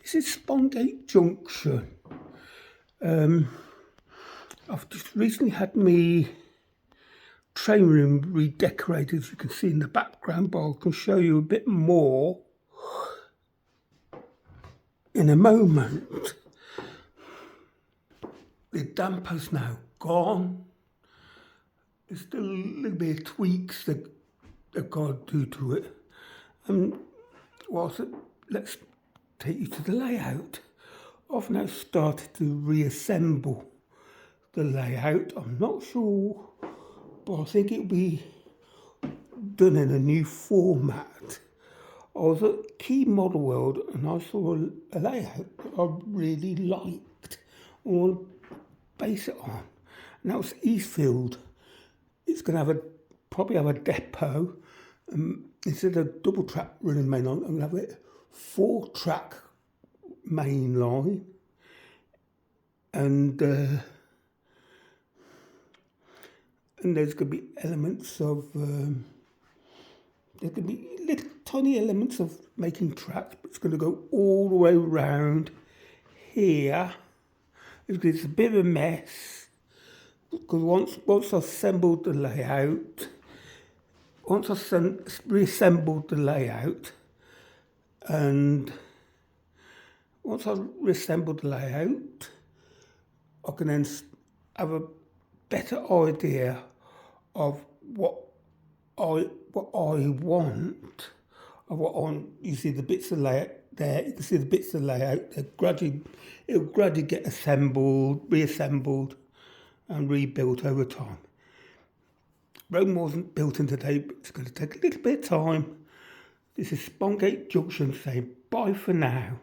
This is Spongate Junction. I've just recently had my train room redecorated, as you can see in the background, but I can show you a bit more in a moment. The damper's now gone. There's still a little bit of tweaks that I've got to do to it. Let's take you to the layout. I've now started to reassemble the layout. I'm not sure, but I think it'll be done in a new format. I was at Key Model World and I saw a layout that I really liked. I want to base it on. And that was Eastfield. It's going to probably have a depot. Instead of double track running main line, I'm going to have it 4-track main line. And there's going to be elements of, there's going to be little tiny elements of making tracks, but it's going to go all the way around here. It's a bit of a mess, because once I've assembled the layout, reassembled the layout, and once I've reassembled the layout, I can then have a better idea of what I want. You see the bits of layout there. You can see the bits of layout. It'll gradually get assembled, reassembled, and rebuilt over time. Rome wasn't built in today, but it's going to take a little bit of time. This is Spongate Junction saying bye for now.